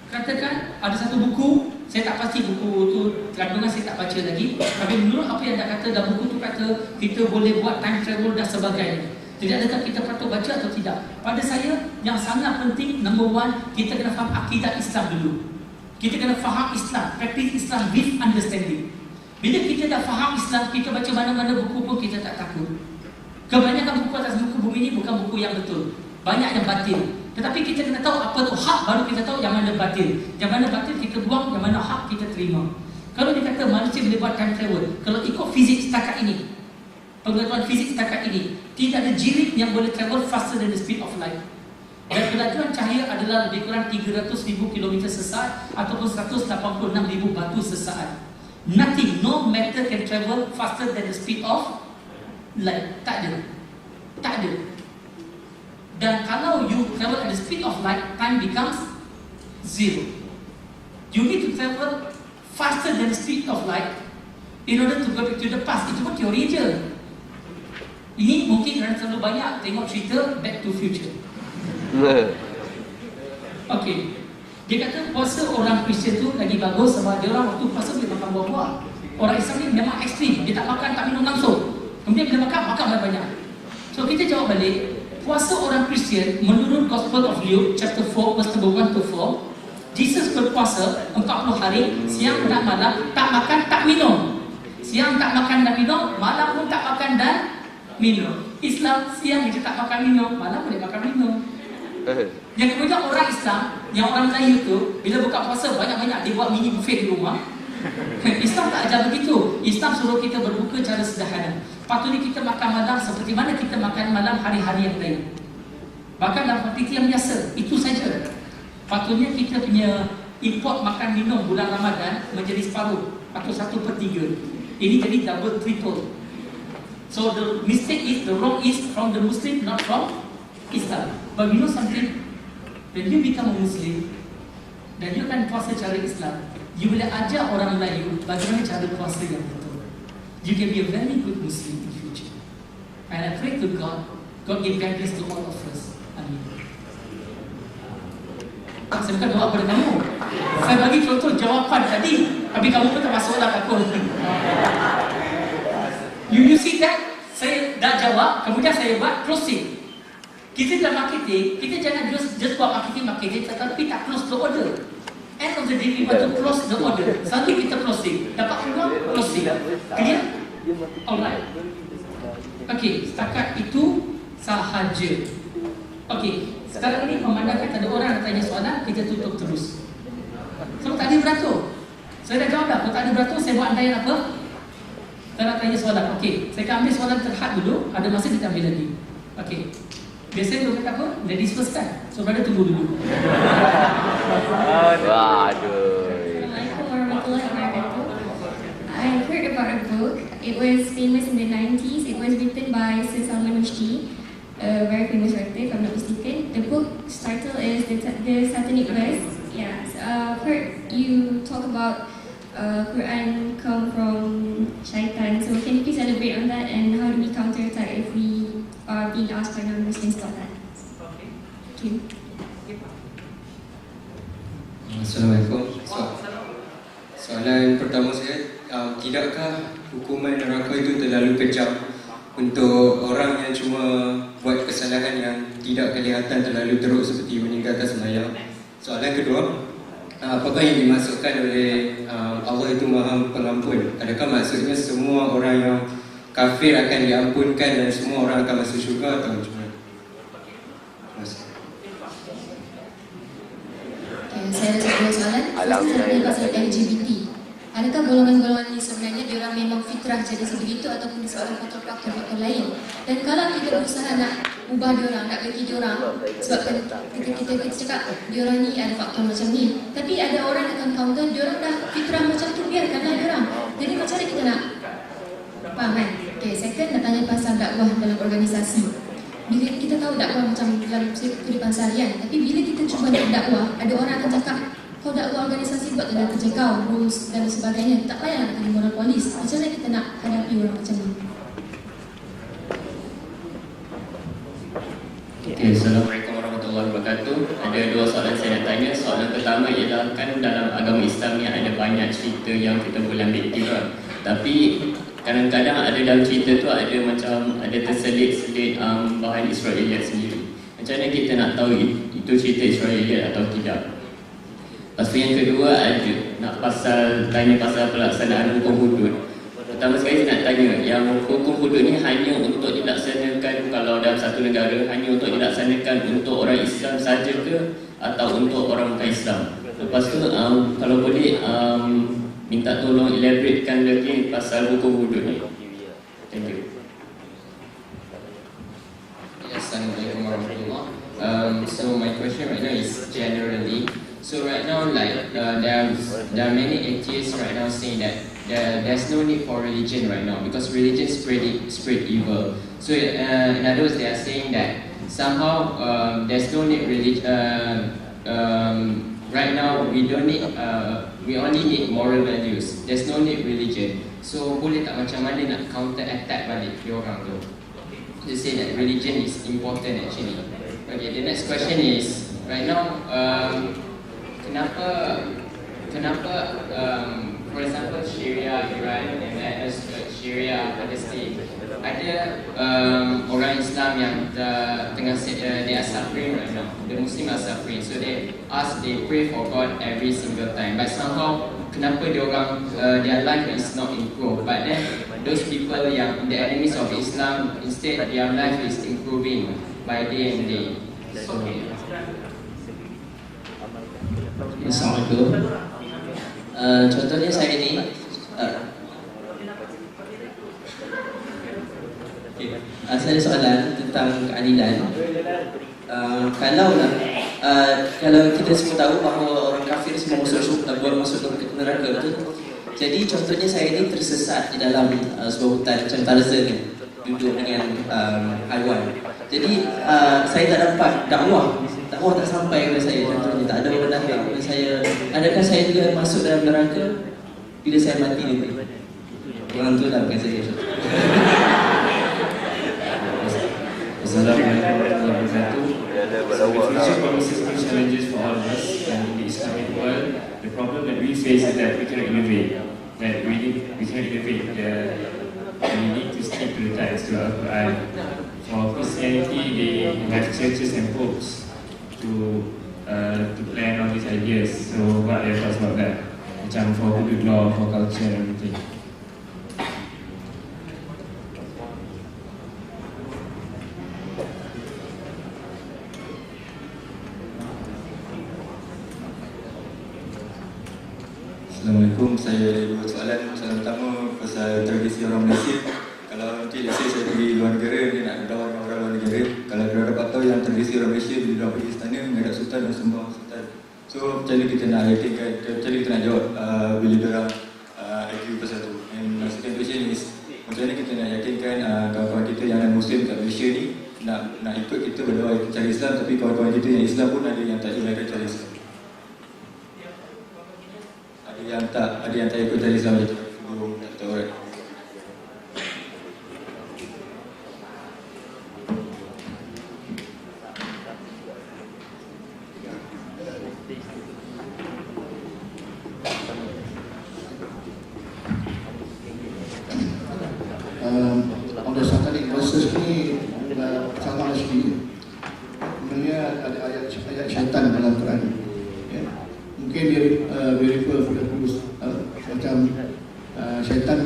Katakan ada satu buku, saya tak pasti buku tu kandungan saya tak baca lagi. Tapi menurut apa yang dah kata dalam buku tu kata kita boleh buat time travel dan sebagainya. Jadi adakah kita patut baca atau tidak? Pada saya yang sangat penting, number one, kita kena faham akidah Islam dulu. Kita kena faham Islam, practice Islam with understanding. Bila kita dah faham Islam, kita baca mana-mana buku pun kita tak takut. Kebanyakan buku atas muka bumi ini bukan buku yang betul. Banyak yang batil. Tetapi kita kena tahu apa tu hak, baru kita tahu yang mana batil. Yang mana batil kita buang, yang mana hak kita terima. Kalau dia kata manusia boleh buat time travel, kalau ikut fizik setakat ini, pengetahuan fizik setakat ini, tidak ada jirit yang boleh travel faster than the speed of light. Dan kelajuan cahaya adalah lebih kurang 300,000 km sesaat ataupun 186,000 batu sesaat. Nothing, no matter can travel faster than the speed of light. Tak ada. Tak ada. Dan kalau you travel at the speed of light, time becomes zero. You need to travel faster than the speed of light in order to go back to the past. Itu pun teori je. Ini mungkin kerana terlalu banyak tengok cerita Back to Future. Okey. Dia kata puasa orang Kristian tu lagi bagus sebab dia orang waktu puasa boleh makan buah-buah. orang Islam ni memang ekstrim, dia tak makan, tak minum langsung. Kemudian bila makan banyak-banyak. So kita jawab balik, puasa orang Kristian menurut Gospel of Luke chapter 4 verse number 1 to 4, Jesus berpuasa 40 hari, siang dan malam, tak makan, tak minum. Siang tak makan dan minum, malam pun tak makan dan minum. Islam siang dia tak makan minum, malam boleh makan minum. Yang kemudian orang Islam, yang orang Melayu tu, bila buka puasa banyak-banyak, dia buat mini buffet di rumah. Islam tak ajar begitu. Islam suruh kita berbuka cara sederhana. Patutnya kita makan malam seperti mana kita makan malam hari-hari yang lain. Bahkan dalam kuantiti yang biasa, itu saja. Patutnya kita punya import makan minum bulan Ramadan menjadi separuh atau 1/3. Ini jadi double triple. So the mistake is, the wrong is from the Muslim, not from Islam. But you know something? When you become a Muslim dan you kan puasa cara Islam, you boleh ajar orang Melayu bagaimana cara puasa yang betul. You can be a very good Muslim in the future. And I pray to God, God give guidance to all of us. Amin. Saya bukan doa pada kamu. Saya bagi contoh jawapan tadi, tapi kamu pun termasuklah aku. You see that? Saya dah jawab, kemudian saya buat closing. Kita dalam marketing, kita jangan just buat marketing, tetapi tak close the order. End of the day, we want to close the order. Satu kita closing, dapat keluar, closing. Clear? Alright. Okay, setakat itu sahaja. Okay, sekarang ni memandangkan ada orang yang tanya soalan, kita tutup terus. So tak ada beratur. Saya dah jawab dah, kalau tak ada beratur, saya buat andaian apa? Saya nak tanya soalan. Okay, saya akan ambil soalan terhad dulu, ada masa kita ambil lagi. Okay. Biasanya dia kata apa? Ladies first kan? So brother tunggu dulu. Assalamualaikum warahmatullahi wabarakatuh. I heard about a book. It was famous in the 90s. It was written by Sir Salman Rushdie, a very famous writer, if I'm not mistaken. The book's title is The Satanic Verse. Yeah, heard you talk about Quran come from Shaitan. So can you please elaborate on that and how do we counter attack if we are being asked by non-Muslims about that? Thank you. Assalamualaikum. Soalan pertama saya, tidakkah hukuman neraka itu terlalu kejam untuk orang yang cuma buat kesalahan yang tidak kelihatan terlalu teruk seperti meninggalkan sembahyang? Soalan kedua, apakah yang dimaksudkan oleh Allah itu Maha Pengampun? Adakah maksudnya semua orang yang kafir akan diampunkan dan semua orang akan masuk syurga atau macam mana? Terima kasih. Saya ada satu soalan. Saya tanya pasal LGBT. Adakah golongan-golongan ini sebenarnya diorang memang fitrah jadi sebegitu ataupun disebabkan faktor-faktor lain? Dan kalau kita berusaha nak ubah diorang, nak bagi diorang, sebab kita cakap diorang ni ada faktor macam ni, tapi ada orang yang akan counter diorang dah fitrah macam tu, biarkanlah diorang. Jadi macam mana kita nak faham kan? Okay, second nak tanya pasal dakwah dalam organisasi. Bila kita tahu dakwah macam dalam kehidupan seharian, tapi bila kita cuba nak dakwah, ada orang akan cakap, kau dakwah organisasi buat dalam kerja kau, rules dan sebagainya, tak payah nak kena moral polis. Macam mana kita nak hadapi orang macam ni? Okay, Assalamualaikum warahmatullahi wabarakatuh. Ada dua soalan saya nak tanya. Soalan pertama ialah, kan dalam agama Islam ni ada banyak cerita yang kita boleh ambil iktiraf. Tapi kadang-kadang ada dalam cerita tu ada macam ada terselit-selit bahan Israeliat sendiri. Macam mana kita nak tahu itu cerita Israeliat atau tidak? Lepas tu yang kedua ada nak tanya pasal pelaksanaan hukum hudud. Pertama sekali saya nak tanya, yang hukum hudud ni hanya untuk dilaksanakan kalau dalam satu negara, hanya untuk dilaksanakan untuk orang Islam saja ke atau untuk orang bukan Islam? Lepas tu kalau boleh minta tolong elaboratekan lagi pasal hukum hudud ni. Thank you. Assalamualaikum warahmatullahi. So my question right now is generally. So right now, like there are many atheists right now saying that there's no need for religion right now because religion spread evil. So in other words, they are saying that somehow there's no need right now we don't need we only need moral values. There's no need religion. So boleh tak macam mana nak counter attack balik diorang tu? They say that religion is important actually. Okay, the next question is right now. Kenapa for example Syria, Iran Nigeria, other state. Ada orang Islam yang they are suffering right now. The Muslim are suffering, so they pray for God every single time. But somehow, kenapa their life is not improved? But then those people yang the enemies of Islam, instead their life is improving by day and day. So, Assalamualaikum. Contohnya saya ni, saya ada soalan tentang keadilan. Kalau kita semua tahu bahawa orang kafir semua masuk neraka, betul? Jadi contohnya saya ni tersesat di dalam sebuah hutan macam Tarzan ni, duduk dengan haiwan. Jadi saya tak dapat dakwah tak sampai kepada saya. Contohnya tak ada orang datang kepada saya. Adakah saya juga masuk dalam neraka bila saya mati nanti? Orang tu lah bukan saya. Assalamualaikum warahmatullahi wabarakatuh. So the future poses new challenges for all of us, and in the Islamic world, the problem that we face is that we cannot innovate. That we cannot innovate. We need to stick to the text, to Al-Quran. For Christianity, they have churches and popes to plan all these ideas. So what are your thoughts about that? Macam for hudud law, for culture and everything. Assalamualaikum, saya ada dua soalan. Soalan pertama pasal tradisi orang Malaysia. Kalau nanti saya pergi luar negara, dia nak berdawan dengan orang luar negara. Kalau dia dapat tahu yang tradisi orang Malaysia bila dia pergi istana menghadap sultan dan sembah sultan. So macam mana kita nak yakinkan, macam mana kita nak jawab bila dia orang argue pasal tu. And second question is, macam mana kita nak yakinkan kawan-kawan kita yang non-Muslim kat Malaysia ni nak ikut kita berdawan cara Islam, tapi kawan-kawan kita yang Islam pun ada yang tak jalankan cara Islam. Ada yang tak ikut cara Islam je. Tak tahu, right? On the satanic verses ni sama sekali. Sebenarnya ada ayat syaitan dalam Quran. Ya. Mungkin dia refer pada terus macam syaitan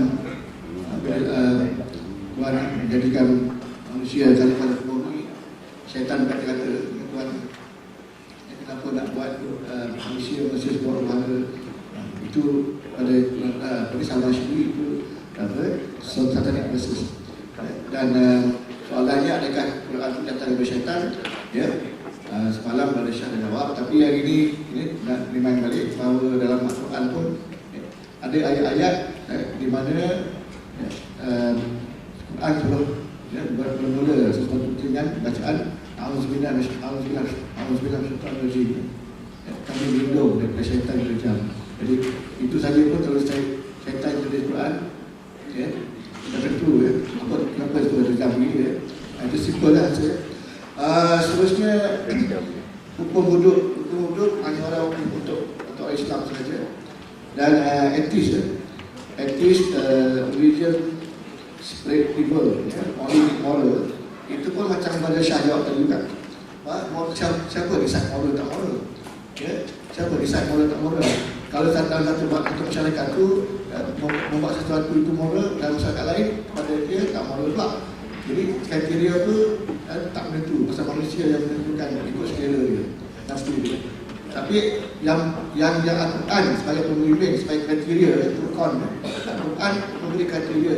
Tuhan menjadikan manusia pada bumi. Syaitan kata Tuhan, kenapa nak buat manusia sebuah berhala. Itu pada sama sekali itu satanic verses. Dan soalannya, adakah Quran itu datang dari syaitan? Ya. Semalam ada Syah dan jawab, tapi hari ini nak remind balik bahawa dalam Al-Quran pun ada ayat-ayat di mana Quran sebelum bermula sesuatu dengan bacaan A'udzubillah minasyaitonirrajim. Kami berlindung daripada syaitan berjam. Jadi itu saja pun kalau syaitan tulis Quran, ya, kita tentu ya, kenapa itu ada jam ini ya. Itu simple lah saya. Seterusnya hukum hudud hanya orang untuk Islam saja. Dan etis religion spread evil, only moral. Itu pun macam pada Syah jawab tadi juga. Siapa decide moral tak moral? Ya, siapa decide moral tak moral? Kalau dalam satu masyarakat tu membuat sesuatu itu moral, dalam masyarakat lain pada dia tak moral pula. Jadi kriteria tu tak menentu, pasal manusia yang menentukan ikut selera dia, nafsu dia. Tapi yang Al-Quran sebagai pembimbing, sebagai kriteria itu Al-Quran memberi kriteria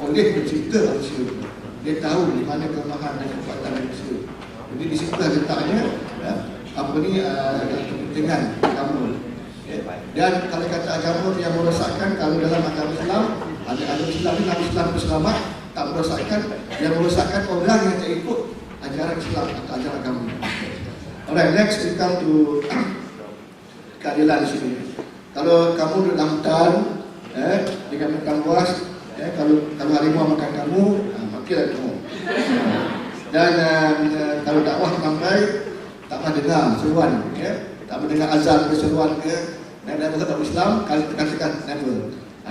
oleh pencipta manusia. Dia tahu di mana kelemahan dan kekuatan manusia. Jadi di situ letaknya kepentingan agama. Dan kalau kata agama yang merosakkan, kalau dalam agama Islam ada Islam ni, nama Islam itu selamat, tak merosakkan. Yang merosakkan orang yang tak ikut ajaran Islam atau ajaran agama. Alright, next we come to keadilan di sini. Kalau kamu duduk dalam hutan, dengan makan buas, kalau harimau makan kamu, makilah kamu. Dan kalau dakwah sampai tak pernah dengar seruan, tak pernah dengar azan ke seruan ke, dan dalam Islam kalau katakan never.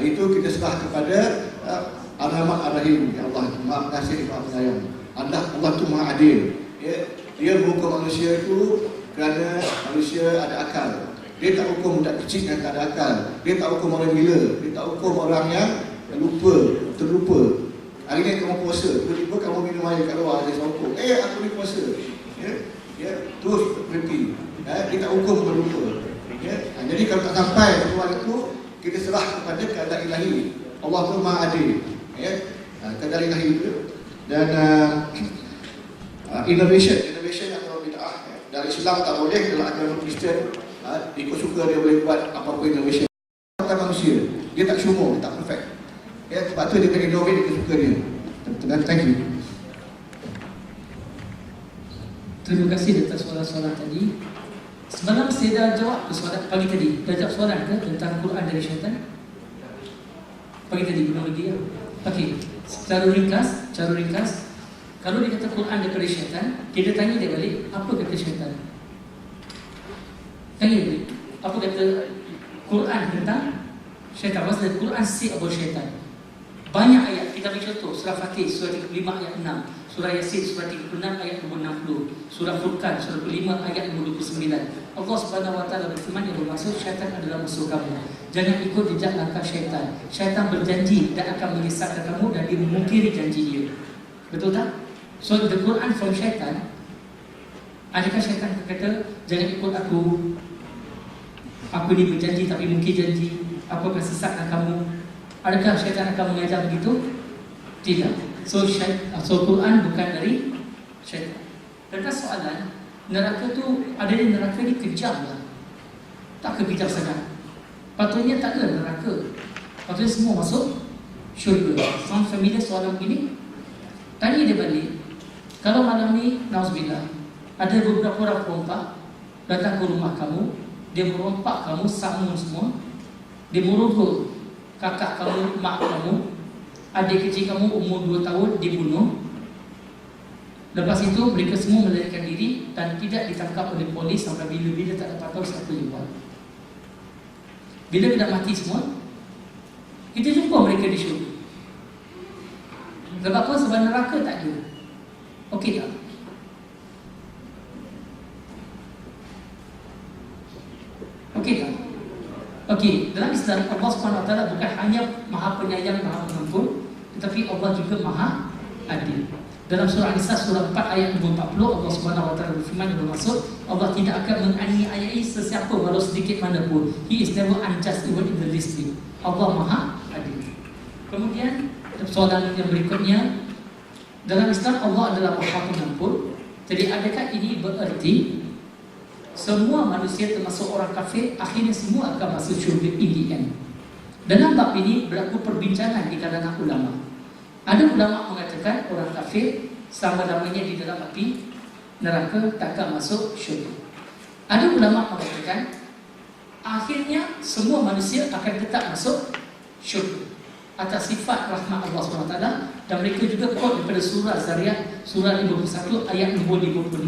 Itu kita serah kepada Ar-Rahman Ar-Rahim. Ya Allah, Maha Kasih, Maha Penyayang. Allah tu Maha Adil. Ya, dia menghukum manusia itu kerana manusia ada akal. Dia tak hukum budak kecil yang tak ada akal. Dia tak hukum orang gila. Dia tak hukum orang yang terlupa. Hari ni kamu puasa, tiba-tiba kamu minum air kat luar, dia hukum. Aku ni puasa. Ya, terus berhenti. Dia tak hukum terlupa. Ya, jadi kalau tak sampai keluar itu, kita serah kepada keadaan ilahi. Allah tu Maha Adil. Ya, keadaan ilahi itu. Dan innovation atau bid'ah. Dari Islam tak boleh, kalau agama Kristian ikut suka dia boleh buat apa-apa innovation. Bukan manusia, dia tak sumur, dia tak perfect. Ya, sebab tu dia kena innovate ikut suka dia. Thank you. Terima kasih atas soalan-soalan tadi. Semalam saya dah jawab soalan pagi tadi. Dah jawab soalan ke tentang Quran dari syaitan? Pagi tadi belum lagi ya. Okey. Secara ringkas, kalau dia kata Quran daripada syaitan, kita tanya dia balik, apa kata syaitan? Tanya balik, apa kata Quran tentang syaitan? What's the Quran say about syaitan? Banyak ayat, kita ambil contoh surah Fatih, surah 35 ayat 6, surah Yasin, surah 36 ayat 60, surah Furqan, surah 5 ayat 29. Allah Subhanahu Wa Taala berfirman yang bermaksud syaitan adalah musuh kamu. Jangan ikut jejak langkah syaitan. Syaitan berjanji dan akan menyesatkan kamu dan dia memungkiri janji dia. Betul tak? So the Quran from syaitan. Adakah syaitan kata jangan ikut aku ni berjanji tapi mungkin janji, aku akan sesatkan kamu? Adakah syaitan akan mengajar begitu? Tidak. So Quran bukan dari syaitan. Tentang soalan neraka tu, adanya neraka ni kejam lah, tak kejam sangat. Patutnya tak ada neraka, patutnya semua masuk syurga. Sound familiar soalan begini? Tanya dia balik, kalau malam ni nauzubillah ada beberapa orang perompak datang ke rumah kamu, dia merompak kamu, samun semua, dia merogol kakak kamu, mak kamu, adik kecil kamu umur 2 tahun dibunuh. Lepas itu mereka semua melarikan diri dan tidak ditangkap oleh polis sampai bila-bila tak dapat tahu siapa yang buat. Bila dah mati semua, kita jumpa mereka di syurga. Sebab apa? Sebab neraka tak ada. Okey tak? Okey tak? Okey, dalam Islam Allah SWT bukan hanya Maha Penyayang, Maha Pengampun, tetapi Allah juga Maha Adil. Dalam surah An-Nisa surah 4 ayat 40, Allah Subhanahu Wa Taala berfirman yang bermaksud Allah tidak akan menganiayai sesiapa walau sedikit mana pun. He is never unjust even in the least bit. Allah Maha Adil. Kemudian soalan yang berikutnya, dalam Islam Allah adalah Maha Pengampun. Jadi adakah ini bererti semua manusia termasuk orang kafir akhirnya semua akan masuk syurga in the end? Dalam bab ini berlaku perbincangan di kalangan ulama. Ada ulama mengatakan orang kafir selama-lamanya di dalam api neraka takkan masuk syurga. Ada ulama mengatakan akhirnya semua manusia akan tetap masuk syurga atas sifat rahmat Allah SWT. Dan mereka juga quote daripada surah Zariyat surah 51 ayat 56,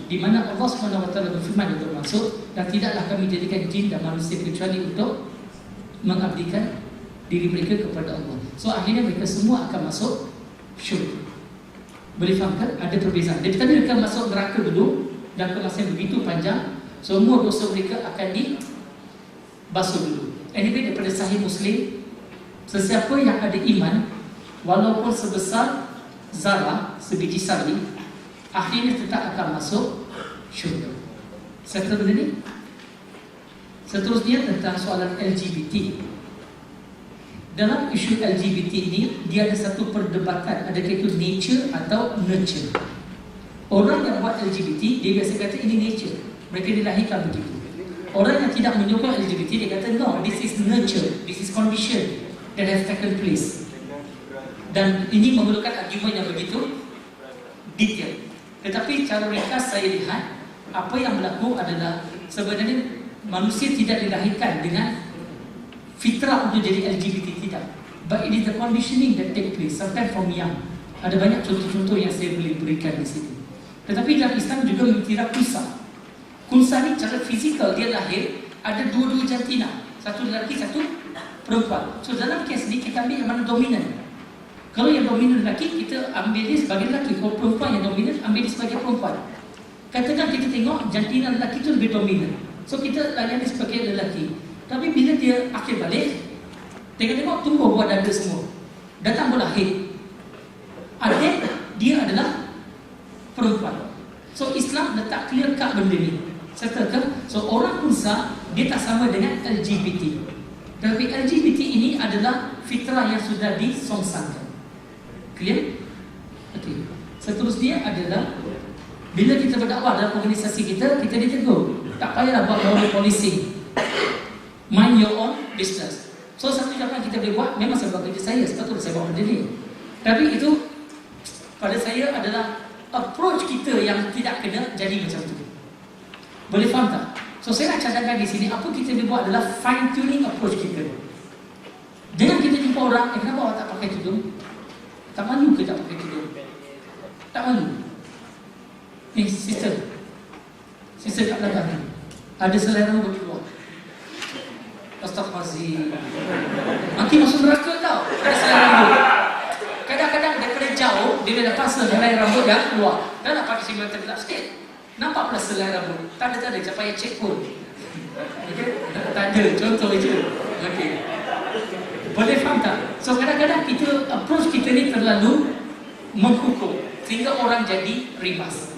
di mana Allah SWT berfirman yang bermaksud, dan tidaklah kami jadikan jin dan manusia kecuali untuk mengabdikan diri mereka kepada Allah. So akhirnya mereka semua akan masuk syurga. Boleh faham kan? Ada perbezaan. Jadi tadi mereka masuk neraka dulu dan kemasian begitu panjang, semua dosa mereka akan dibasuh dulu. Anyway, daripada Sahih Muslim, sesiapa yang ada iman walaupun sebesar zarah, sebiji sari, akhirnya tetap akan masuk syurga. Settle benda ni? Seterusnya tentang soalan LGBT. Dalam isu LGBT ini, dia ada satu perdebatan, adakah itu nature atau nurture. Orang yang buat LGBT, dia biasa kata ini nature, mereka dilahirkan begitu. Orang yang tidak menyokong LGBT, dia kata no, this is nurture, this is condition that has taken place. Dan ini memerlukan argument yang begitu detail. Tetapi cara ringkas saya lihat, apa yang berlaku adalah sebenarnya manusia tidak dilahirkan dengan fitrah untuk jadi LGBT, tidak. But it is the conditioning that take place, sometimes from young. Ada banyak contoh-contoh yang saya boleh berikan di sini. Tetapi dalam Islam juga mengiktiraf kunsa. Kunsa ni cara fizikal, dia lahir ada dua-dua jantina, satu lelaki, satu perempuan. So dalam kes ni kita ambil yang mana dominan. Kalau yang dominan lelaki, kita ambil dia sebagai lelaki. Kalau perempuan yang dominan, ambil dia sebagai perempuan. Katakan kita tengok jantina lelaki itu lebih dominan, so kita layan dia sebagai lelaki. Tapi bila dia akhir balik, tengok tumbuh buat dada semua, datang bola hit, adik dia adalah perempuan. So Islam letak clear cut benda ni. Sertakan, so orang unsa dia tak sama dengan LGBT. Tapi LGBT ini adalah fitrah yang sudah disongsangkan. Clear? Okey. Seterusnya adalah bila kita berdakwah dalam organisasi kita ditegur. Tak payahlah buat moral policing. Mind your own business. So satu cara kita boleh buat, memang saya buat kerja saya, sepatutnya saya buat benda ni. Tapi itu pada saya adalah approach kita yang tidak kena jadi macam tu. Boleh faham tak? So saya nak cadangkan di sini, apa kita boleh buat adalah fine tuning approach kita. Jangan kita jumpa orang, kenapa awak tak pakai tudung? Tak malu ke tak pakai tudung? Tak malu. Sister kat belakang ni, ada selai rambut keluar. Astaghfirullahaladzim. Nanti masuk neraka tau, ada selai rambut. Kadang-kadang daripada jauh, dia dah dapat selai rambut dah keluar. Dah nak pakai singlet tergelap sikit, nampak pula selai rambut. Tak ada, jangan payah cek pun. Okay? Tak ada, contoh je. Okay. Boleh faham tak? So kadang-kadang kita, approach kita ni terlalu menghukum, sehingga orang jadi ribas.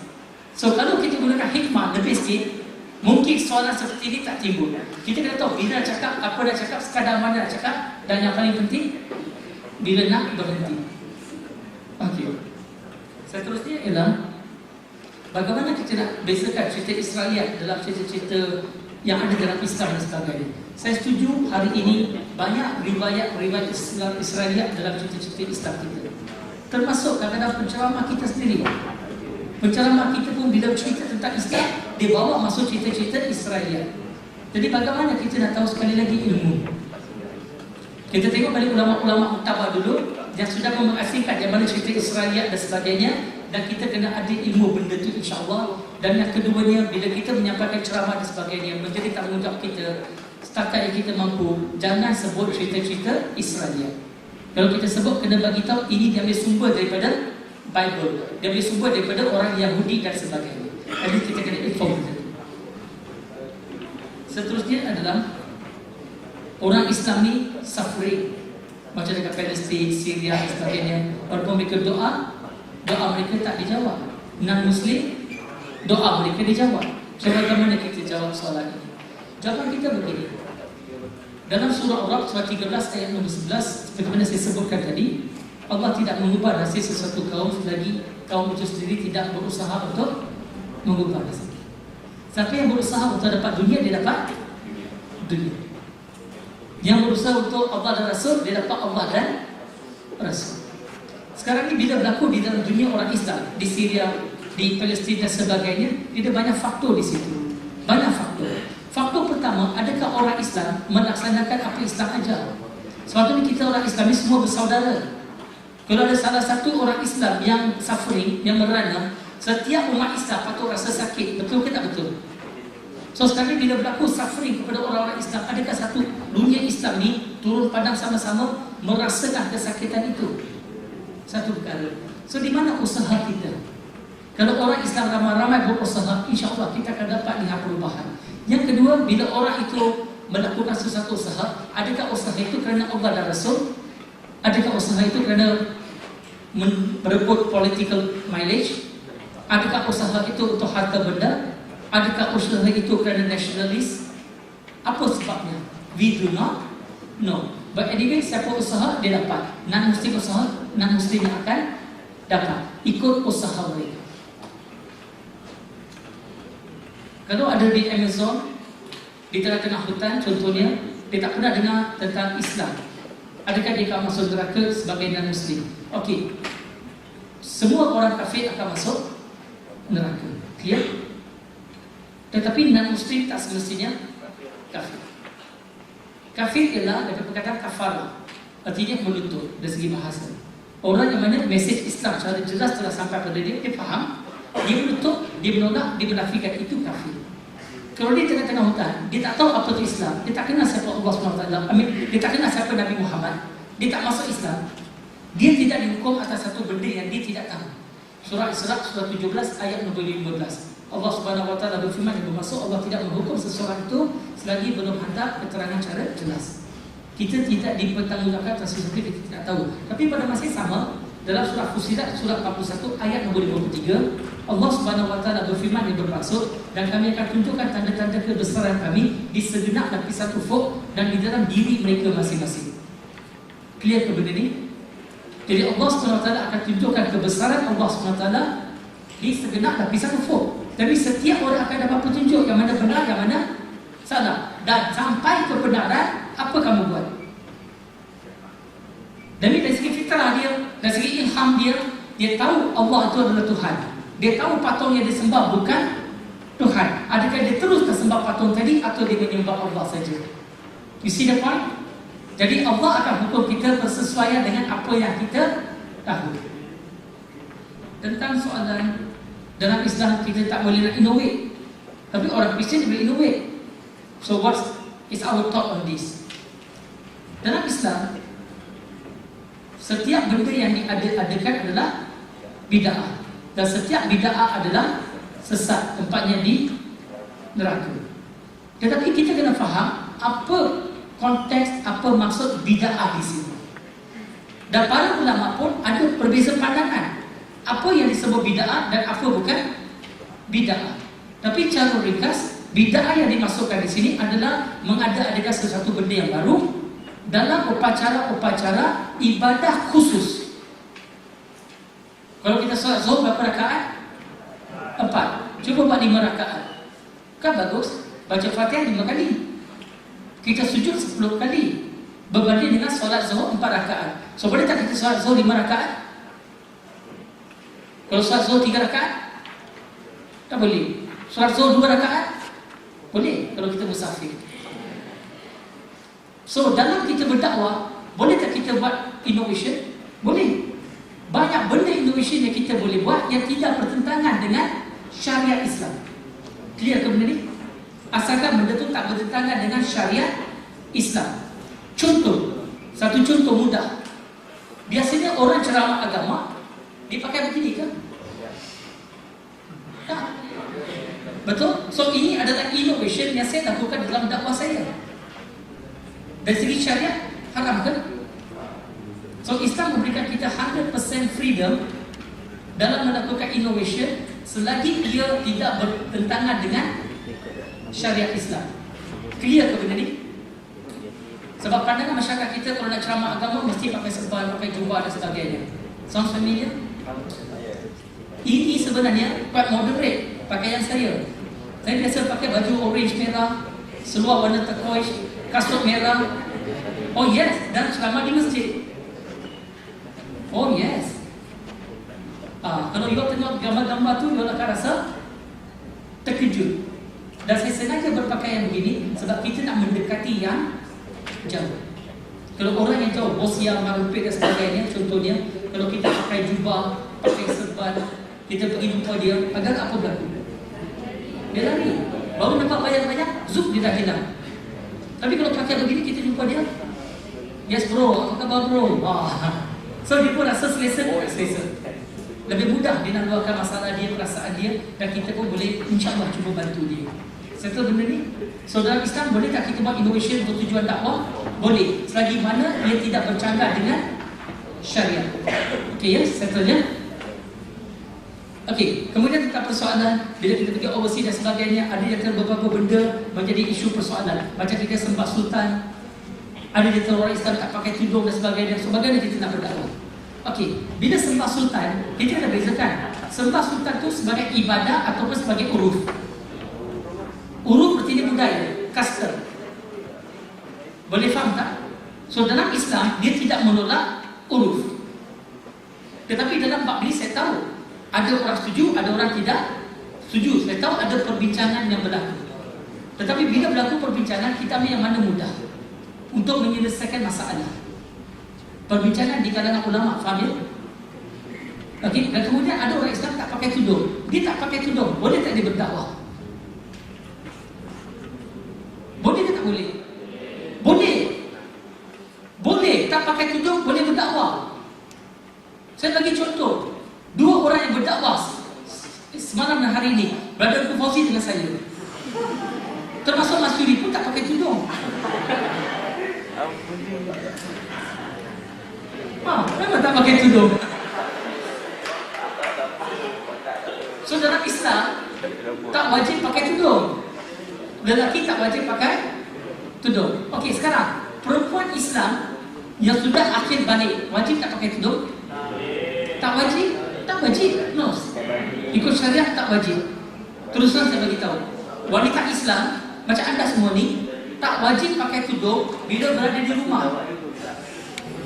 So kalau kita gunakan hikmah lebih sikit, mungkin soalan seperti ini tak timbul. Kita kena tahu bila nak cakap, apa nak cakap, sekadar mana nak cakap, dan yang paling penting, bila nak berhenti. Okey. Seterusnya ialah bagaimana kita nak bezakan cerita Israeliat dalam cerita-cerita yang ada dalam Islam dan sebagainya. Saya setuju hari ini banyak riwayat Islam Israeliat dalam cerita-cerita Islam kita. Termasuk kadang-kadang penceramah kita sendiri. Penceramah kita pun bila cerita tentang Islam, dia bawa masuk cerita-cerita Israeliat. Jadi bagaimana kita nak tahu sekali lagi ilmu? Kita tengok balik ulama-ulama muktabar dulu yang sudah mengasingkan yang mana cerita Israeliat dan sebagainya, dan kita kena ada ilmu benda tu insya-Allah. Dan yang keduanya, bila kita menyampaikan ceramah dan sebagainya, menjadi tanggungjawab kita setakat yang kita mampu, jangan sebut cerita-cerita Israeliat. Kalau kita sebut, kena bagi tahu ini diambil sumber daripada Bible, dia ambil sumber daripada orang Yahudi dan sebagainya. Jadi kita kena inform kita. Seterusnya adalah orang Islam ni suffering, macam dekat Palestin, Syria dan sebagainya. Walaupun mereka doa mereka tak dijawab. Non-Muslim, doa mereka dijawab. So bagaimana kita jawab soalan ini? Jawapan kita begini. Dalam surah Ar-Ra'd surah 13 ayat nombor 11, seperti mana saya sebutkan tadi, Allah tidak mengubah nasib sesuatu kaum selagi kaum itu sendiri tidak berusaha untuk mengubah nasib. Siapa yang berusaha untuk dapat dunia, dia dapat dunia. Yang berusaha untuk Allah dan Rasul, dia dapat Allah dan Rasul. Sekarang ni bila berlaku di dalam dunia orang Islam, di Syria, di Palestin dan sebagainya, dia ada banyak faktor di situ. Banyak faktor. Faktor pertama, adakah orang Islam melaksanakan apa Islam ajar? Sebab ni kita orang Islam ni semua bersaudara. Kalau ada salah satu orang Islam yang suffering, yang merana, setiap umat Islam patut rasa sakit. Betul ke tak betul? So sekarang bila berlaku suffering kepada orang-orang Islam, adakah satu dunia Islam ni turun padang sama-sama merasakan kesakitan itu? Satu perkara. So di mana usaha kita? Kalau orang Islam ramai-ramai berusaha, insya-Allah kita akan dapat lihat perubahan. Yang kedua, bila orang itu melakukan sesuatu usaha, adakah usaha itu kerana Allah dan Rasul? Adakah usaha itu kerana merebut political mileage? Adakah usaha itu untuk harta benda? Adakah usaha itu kerana nasionalis? Apa sebabnya? We do not know. But anyway, siapa usaha, dia dapat. Non-Muslim usaha, non-Muslim yang akan dapat. Ikut usaha mereka. Kalau ada di Amazon, di tengah-tengah hutan contohnya, dia tak pernah dengar tentang Islam. Adakah dia akan masuk neraka sebagai non-Muslim? Okey. Semua orang kafir akan masuk neraka. Clear? Tetapi non-Muslim tak semestinya kafir. Kafir ialah daripada perkataan kafara, artinya meluntur dari segi bahasa. Orang yang mana mesej Islam secara jelas telah sampai pada dia, dia faham, dia menutup, dia menolak, dia menafikan, itu kafir. Kalau dia tengah-tengah hutan, dia tak tahu apa itu Islam, dia tak kenal siapa Allah SWT, dia tak kenal siapa Nabi Muhammad, dia tak masuk Islam, Dia tidak dihukum atas satu benda yang dia tidak tahu. Surah Isra surah 17 ayat nombor 15. Allah Subhanahu wa taala berfirman, yang bermaksud Allah tidak menghukum seseorang itu selagi belum hantar keterangan cara jelas. Kita tidak dipertanggungjawabkan atas sesuatu yang kita tidak tahu. Tapi pada masa yang sama, dalam surah Fussilat surah 41 ayat nombor 53, Allah Subhanahu wa taala berfirman yang bermaksud, dan kami akan tunjukkan tanda-tanda kebesaran kami di segenap lapisan ufuk dan di dalam diri mereka masing-masing. Clear ke benda ni? Jadi Allah SWT akan tunjukkan kebesaran Allah SWT di segenap lapisan ufuk. Tapi setiap orang akan dapat petunjuk yang mana benar, yang mana salah. Dan sampai kebenaran, apa kamu buat? Dari segi fitrah dia, dari segi ilham dia, dia tahu Allah itu adalah Tuhan. Dia tahu patung yang disembah bukan Tuhan. Adakah dia terus tersembah patung tadi atau dia menyembah Allah saja? You see the point? Jadi Allah akan hukum kita bersesuaian dengan apa yang kita tahu. Tentang soalan dalam Islam kita tak boleh nak innovate, tapi orang Kristian boleh innovate. So what is our thought on this? Dalam Islam, setiap benda yang diadakan adalah bid'ah, dan setiap bid'ah adalah sesat, tempatnya di neraka. Tetapi kita kena faham apa konteks, apa maksud bid'ah di sini. Dan para ulama pun ada perbezaan pandangan apa yang disebut bid'ah dan apa bukan bid'ah. Tapi cara ringkas, bid'ah yang dimasukkan di sini adalah mengada-adakan sesuatu benda yang baru dalam upacara-upacara ibadah khusus. Kalau kita solat zuhur berapa rakaat? 4. Cuba buat 5 rakaat. Kan bagus? Baca Fatihah 5 kali. Kita sujud 10 kali, berbanding dengan solat zuhur 4 rakaat. So boleh tak kita solat zuhur 5 rakaat? Kalau solat zuhur 3 rakaat? Tak boleh. Solat zuhur 2 rakaat? Boleh kalau kita musafir. So dalam kita berdakwah, boleh tak kita buat innovation? Boleh. Banyak benda innovation yang kita boleh buat yang tidak bertentangan dengan syariat Islam. Clear ke benda ni? Asalkan benda tu tak bertentangan dengan syariat Islam. Contoh, satu contoh mudah. Biasanya orang ceramah agama dia pakai begini ke? Tak. Betul? So ini adalah innovation yang saya lakukan dalam dakwah saya. Dari segi syariat, haram ke? So Islam memberikan kita 100% freedom dalam melakukan innovation selagi ia tidak bertentangan dengan syariat Islam. Clear ke benda ni? Sebab pandangan masyarakat kita kalau nak ceramah agama mesti pakai serban, pakai jubah dan sebagainya. Sounds familiar? Ini sebenarnya quite moderate pakaian saya. Saya biasa pakai baju orange merah, seluar warna turquoise, kasut merah. Oh yes, dan ceramah di masjid. Oh yes. Kalau you tengok gambar-gambar tu, you akan rasa terkejut. Dan saya sengaja berpakaian begini sebab kita nak mendekati yang jauh. Kalau orang yang jauh, Bosnia, Marumpit dan sebagainya, contohnya, kalau kita pakai jubah, pakai serban, kita pergi jumpa dia, agak apa berlaku? Dia lari. Baru nampak banyak-banyak, zup dia dah hilang. Tapi kalau pakai begini, kita jumpa dia, yes bro, apa khabar bro? So dia pun rasa selesa. Lebih mudah dia nak luahkan masalah dia, perasaan dia, dan kita pun boleh insyaAllah cuba bantu dia. Settle benda ni. So dalam Islam boleh tak kita buat innovation untuk tujuan dakwah? Boleh, selagi mana ia tidak bercanggah dengan syariat. Okay ya, settle ya. Okay, kemudian tentang persoalan bila kita pergi overseas dan sebagainya, ada yang beberapa benda menjadi isu persoalan. Macam kita sembah sultan, ada yang orang Islam tak pakai tudung dan sebagainya. So bagaimana kita nak berdakwah? Okey, bila sembah sultan, kita ada bezakan. Sembah sultan tu sebagai ibadah ataupun sebagai uruf. Uruf berarti budaya, custom. Boleh faham tak? So dalam Islam, dia tidak menolak uruf. Tetapi dalam bab ini saya tahu ada orang setuju, ada orang tidak setuju. Saya tahu ada perbincangan yang berlaku. Tetapi bila berlaku perbincangan, kita ambil yang mana mudah untuk menyelesaikan masalah. Perbincangan di kalangan ulama, faham ya? Okey, dan kemudian ada orang Islam tak pakai tudung. Dia tak pakai tudung, boleh tak dia berdakwah? Boleh ke tak boleh? Boleh. Boleh, tak pakai tudung boleh berdakwah. Saya bagi contoh, 2 orang yang berdakwah semalam dan hari ini, Brother Fauzi dengan saya. Termasuk Mas Yuri pun tak pakai tudung. Memang tak pakai tudung. So dalam Islam tak wajib pakai tudung. Lelaki tak wajib pakai tudung. Okey, sekarang perempuan Islam yang sudah akhir balik wajib tak pakai tudung? Tak wajib? Tak wajib. No. Ikut syariah tak wajib. Terus terang saya bagi tahu. Wanita Islam macam anda semua ni tak wajib pakai tudung bila berada di rumah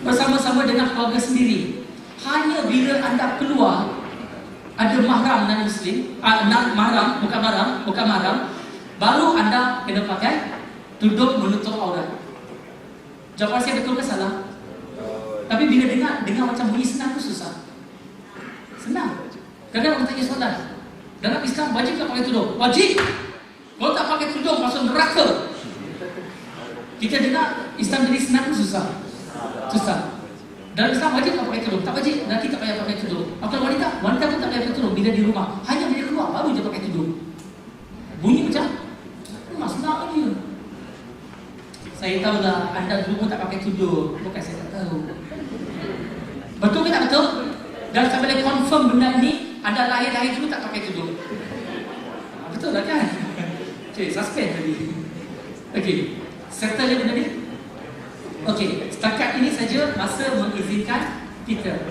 bersama-sama dengan keluarga sendiri. Hanya bila anda keluar ada mahram non muslim, mahram, bukan mahram, baru anda kena pakai tudung menutup aurat. Jawapan saya betul ke salah? Tapi bila dengar macam bunyi senang tu susah. Senang. Kadang-kadang orang tanya soalan, dalam Islam wajib tak pakai tudung? Wajib. Kalau tak pakai tudung masuk neraka. Kita dengar Islam jadi senang tu susah. Dalam Islam wajib tak pakai tudung? Tak wajib. Lelaki tak payah pakai tudung. Kalau wanita pun tak payah pakai tudung bila di rumah. Hanya bila keluar baru dia pakai tudung. Bunyi macam senang je. Saya tahulah anda dulu pun tak pakai tudung. Bukan saya tak tahu. Betul ke tak betul? Dan saya boleh confirm benda ni, anda lahir-lahir dulu tak pakai tudung. Betul lah kan? Okay, suspend tadi. Okay, settle je benda ni. Okey, setakat ini saja masa mengizinkan kita.